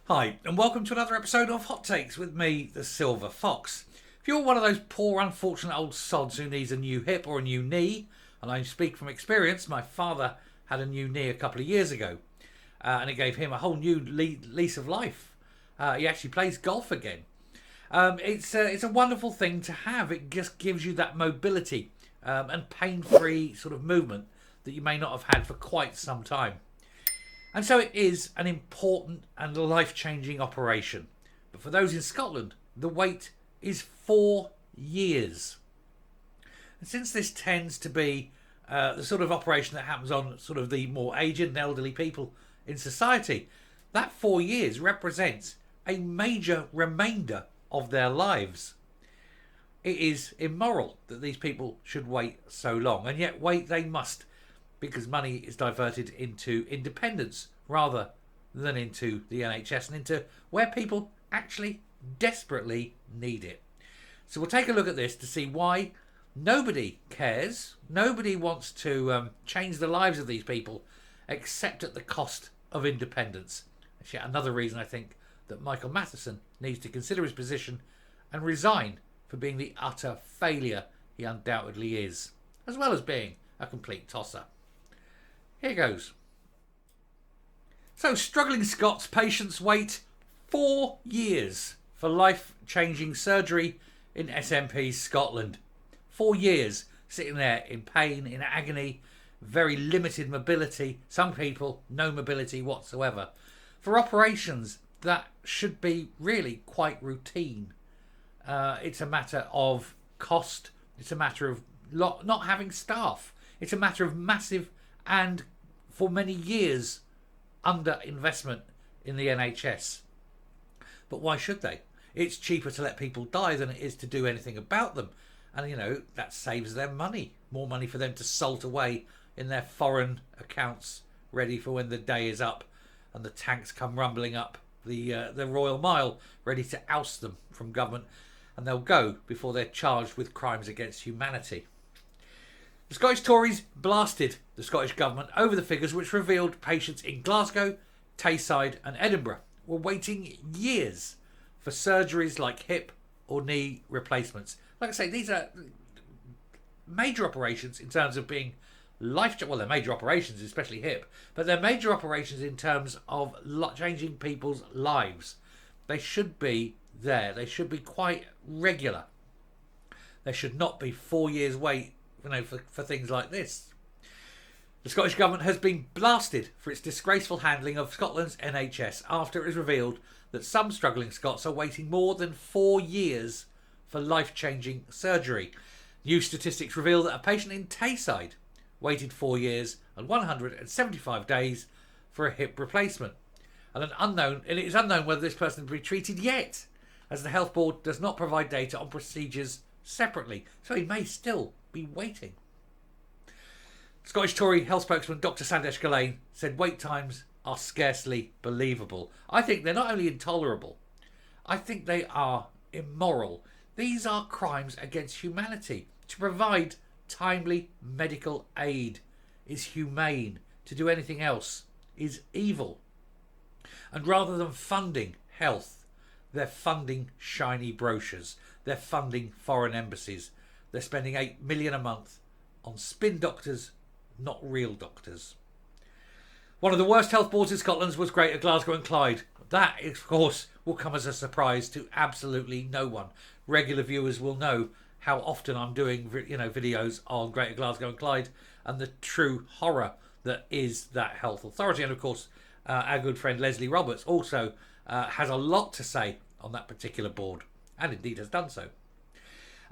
Hi, and welcome to another episode of Hot Takes with me, the Silver Fox. If you're one of those poor, unfortunate old sods who needs a new hip or a new knee, and I speak from experience, my father had a new knee a couple of years ago, and it gave him a whole new lease of life. He actually plays golf again. It's a wonderful thing to have. It just gives you that mobility and pain-free sort of movement that you may not have had for quite some time. And so it is an important and life-changing operation. But for those in Scotland, the wait is 4 years. And since this tends to be the sort of operation that happens on sort of the more aged and elderly people in society, that 4 years represents a major remainder of their lives. It is immoral that these people should wait so long, and yet wait they must, because money is diverted into independence rather than into the NHS and into where people actually desperately need it. So we'll take a look at this to see why nobody cares, nobody wants to change the lives of these people except at the cost of independence. That's yet another reason I think that Michael Matheson needs to consider his position and resign for being the utter failure he undoubtedly is, as well as being a complete tosser. Here goes. So, struggling Scots patients wait 4 years for life-changing surgery in SNP Scotland. 4 years sitting there in pain, in agony, very limited mobility. Some people, no mobility whatsoever. For operations that should be really quite routine. It's a matter of cost. It's a matter of not having staff. It's a matter of massive and for many years under investment in the NHS. But why should they? It's cheaper to let people die than it is to do anything about them. And, that saves them money. More money for them to salt away in their foreign accounts, ready for when the day is up and the tanks come rumbling up the Royal Mile, ready to oust them from government. And they'll go before they're charged with crimes against humanity. The Scottish Tories blasted the Scottish Government over the figures which revealed patients in Glasgow, Tayside and Edinburgh were waiting years for surgeries like hip or knee replacements. Like I say, these are major operations in terms of being they're major operations, especially hip, but they're major operations in terms of changing people's lives. They should be there. They should be quite regular. There should not be 4 years wait for things like this. The Scottish Government has been blasted for its disgraceful handling of Scotland's NHS after it was revealed that some struggling Scots are waiting more than 4 years for life-changing surgery. New statistics reveal that a patient in Tayside waited 4 years and 175 days for a hip replacement. And it is unknown whether this person will be treated yet, as the Health Board does not provide data on procedures separately, so he may still be waiting. Scottish Tory health spokesman Dr Sandesh Gillane said wait times are scarcely believable. I think they're not only intolerable, I think they are immoral. These are crimes against humanity. To provide timely medical aid is humane. To do anything else is evil. And rather than funding health, they're funding shiny brochures. They're funding foreign embassies. They're spending $8 million a month on spin doctors, not real doctors. One of the worst health boards in Scotland was Greater Glasgow and Clyde. That, of course, will come as a surprise to absolutely no one. Regular viewers will know how often I'm doing, videos on Greater Glasgow and Clyde and the true horror that is that health authority. And of course, our good friend Leslie Roberts also has a lot to say on that particular board, and indeed has done so.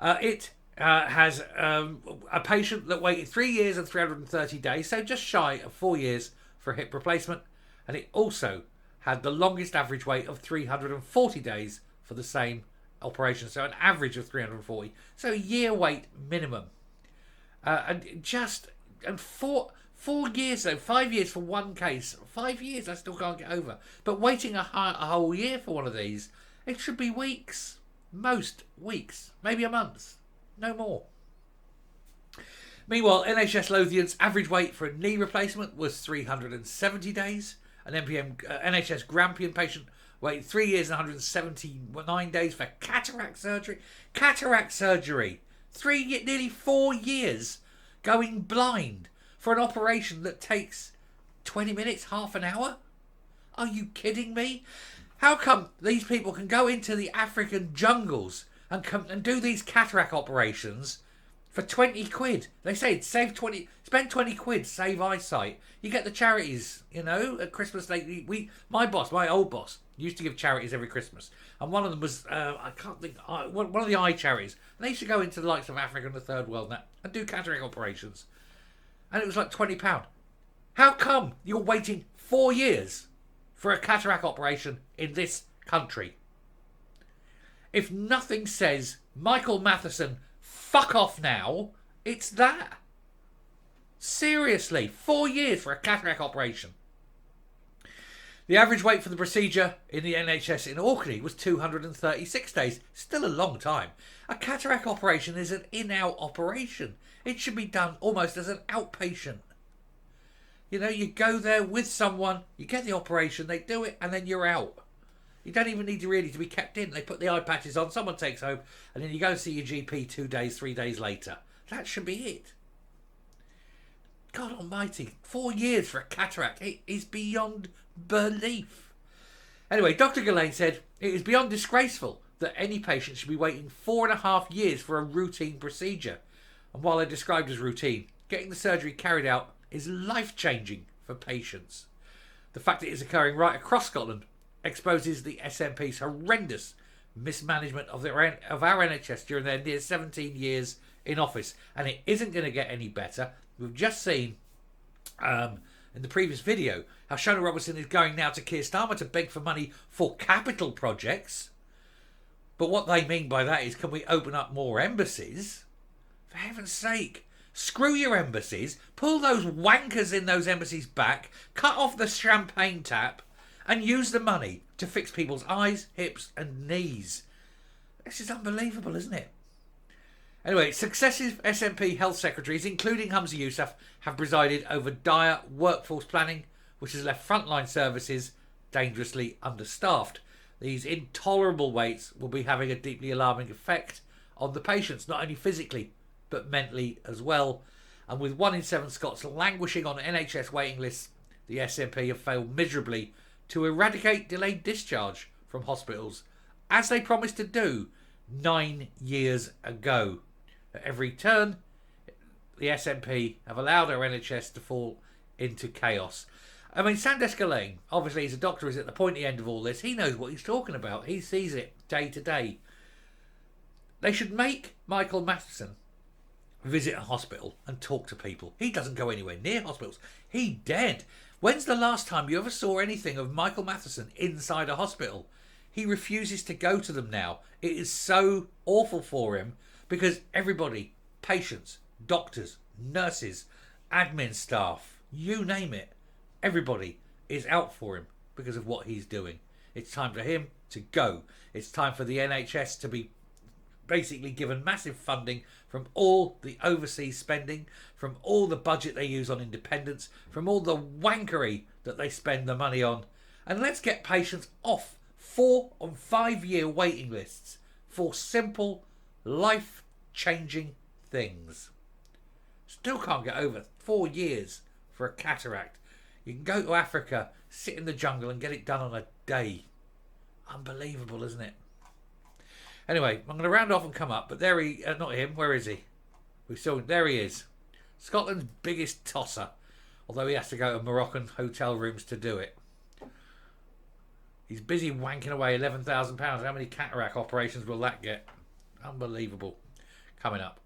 It has a patient that waited 3 years and 330 days, so just shy of 4 years for a hip replacement, and it also had the longest average wait of 340 days for the same operation, so an average of 340, so a year wait minimum. And 4 years though, 5 years for one case. 5 years I still can't get over. But waiting a whole year for one of these, it should be weeks. Most weeks. Maybe a month. No more. Meanwhile, NHS Lothian's average wait for a knee replacement was 370 days. An NHS Grampian patient waiting 3 years and 179 days for cataract surgery. Cataract surgery. Nearly 4 years going blind for an operation that takes 20 minutes, half an hour? Are you kidding me? How come these people can go into the African jungles and do these cataract operations for 20 quid? They say spend 20 quid, save eyesight. You get the charities, at Christmas. My old boss, used to give charities every Christmas. And one of them was, one of the eye charities. And they used to go into the likes of Africa and the third world and do cataract operations. And it was like £20. How come you're waiting 4 years for a cataract operation in this country? If nothing says, Michael Matheson, fuck off now, it's that. Seriously, 4 years for a cataract operation. The average wait for the procedure in the NHS in Orkney was 236 days. Still a long time. A cataract operation is an in-out operation. It should be done almost as an outpatient. You go there with someone, you get the operation, they do it, and then you're out. You don't even need to be kept in. They put the eye patches on, someone takes home, and then you go see your GP 2 days, 3 days later. That should be it. God almighty, 4 years for a cataract. It is beyond belief. Anyway, Dr. Gillane said, it is beyond disgraceful that any patient should be waiting 4.5 years for a routine procedure. And while they're described as routine, getting the surgery carried out is life-changing for patients. The fact it is occurring right across Scotland exposes the SNP's horrendous mismanagement of our NHS during their near 17 years in office. And it isn't going to get any better. We've just seen in the previous video how Shona Robertson is going now to Keir Starmer to beg for money for capital projects. But what they mean by that is, can we open up more embassies? For heaven's sake. Screw your embassies. Pull those wankers in those embassies back. Cut off the champagne tap. And use the money to fix people's eyes, hips and knees. This is unbelievable, isn't it? Anyway, successive SNP health secretaries, including Humza Yousaf, have presided over dire workforce planning, which has left frontline services dangerously understaffed. These intolerable waits will be having a deeply alarming effect on the patients, not only physically, but mentally as well. And with 1 in 7 Scots languishing on NHS waiting lists, the SNP have failed miserably to eradicate delayed discharge from hospitals, as they promised to do 9 years ago. At every turn, the SNP have allowed our NHS to fall into chaos. I mean, Sandesh Gillane, obviously he's a doctor, is at the pointy end of all this. He knows what he's talking about. He sees it day to day. They should make Michael Matheson visit a hospital and talk to people. He doesn't go anywhere near hospitals. He dead. When's the last time you ever saw anything of Michael Matheson inside a hospital? He refuses to go to them now. It is so awful for him because everybody, patients, doctors, nurses, admin staff, you name it, everybody is out for him because of what he's doing. It's time for him to go. It's time for the NHS to be basically given massive funding from all the overseas spending, from all the budget they use on independence, from all the wankery that they spend the money on. And let's get patients off 4 and 5 year waiting lists for simple, life-changing things. Still can't get over 4 years for a cataract. You can go to Africa, sit in the jungle and get it done on a day. Unbelievable, isn't it? Anyway, I'm going to round off and come up, but there he, not him, where is he? There he is. Scotland's biggest tosser, although he has to go to Moroccan hotel rooms to do it. He's busy wanking away £11,000. How many cataract operations will that get? Unbelievable. Coming up.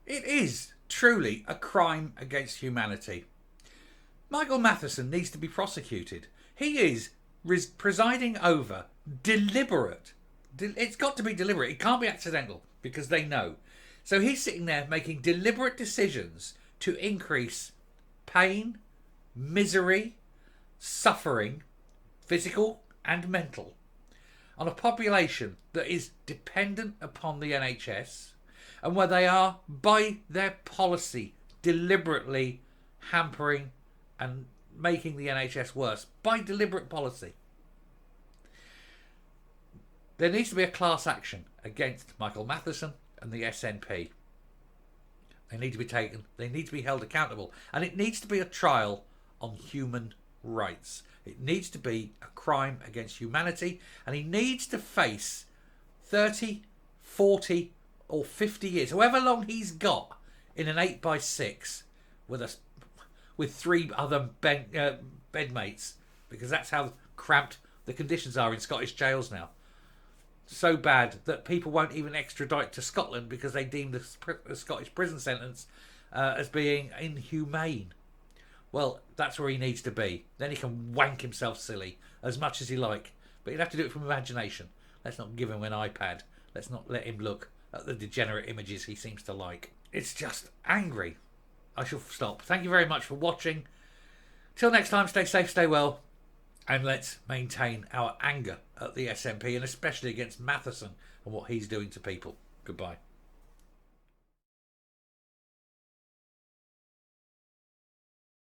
It is truly a crime against humanity. Michael Matheson needs to be prosecuted. He is presiding over deliberate. It's got to be deliberate. It can't be accidental because they know. So he's sitting there making deliberate decisions to increase pain, misery, suffering, physical and mental, on a population that is dependent upon the NHS and where they are, by their policy, deliberately hampering and making the NHS worse by deliberate policy. There needs to be a class action against Michael Matheson and the SNP. They need to be taken. They need to be held accountable. And it needs to be a trial on human rights. It needs to be a crime against humanity. And he needs to face 30, 40 or 50 years, however long he's got, in an 8x6 with 3 other bedmates, because that's how cramped the conditions are in Scottish jails now. So bad that people won't even extradite to Scotland because they deem the Scottish prison sentence as being inhumane. Well, that's where he needs to be. Then he can wank himself silly as much as he like. But he'd have to do it from imagination. Let's not give him an iPad. Let's not let him look at the degenerate images he seems to like. It's just angry. I shall stop. Thank you very much for watching. Till next time, stay safe, stay well. And let's maintain our anger at the SNP, and especially against Matheson and what he's doing to people. Goodbye.